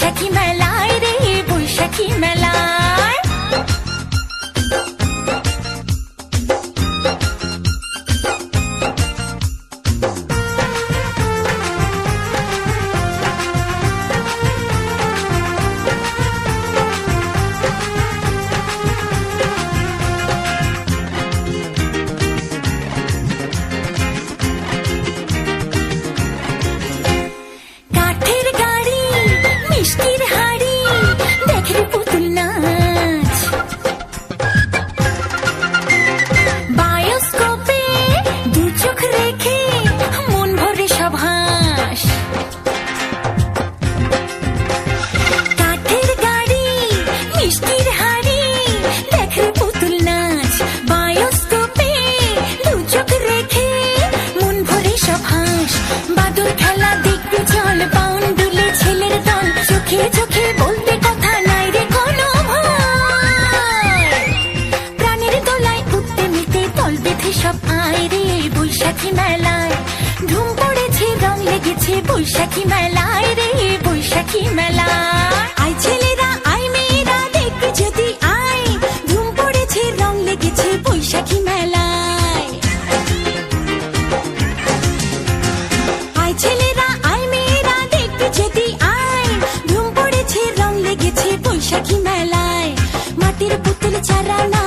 বৈশাখী মেলায় রে বৈশাখী মেলায়। কাঠের গাড়ি মিষ্টির হাড়ি দেখে পুতুল নাচ, বায়োস্কোপে দু চোখ রেখে মন ভরে সব হাস। কাঠের গাড়ি মিষ্টির হাড়ি দেখে পুতুল নাচ, বায়োস্কোপে দু চোখ রেখে মন ভরে সব হাস। বাদুর খেলা দেখতে চল পাউন দুলে ছেলের দল, চোখে চোখে বলতে কথা নাই রে কোনো ভয়। প্রাণের দোলায় উঠতে মিটে দল বেঁধে সব আয় রে বৈশাখী মেলায়। ধুম পড়েছে রং লেগেছে বৈশাখী মেলায় রে বৈশাখী মেলায়। আয় ছেলেরা আয় মেয়েরা দেখতে যদি আয়, ধুম পড়েছে রং লেগেছে বৈশাখী মেলায়। আয় ছেলেরা আয় মেয়েরা দেখতে যদি আয়, ধুম পড়েছে রং লেগেছে বৈশাখী মেলায়। মাটির পুতুল চারা না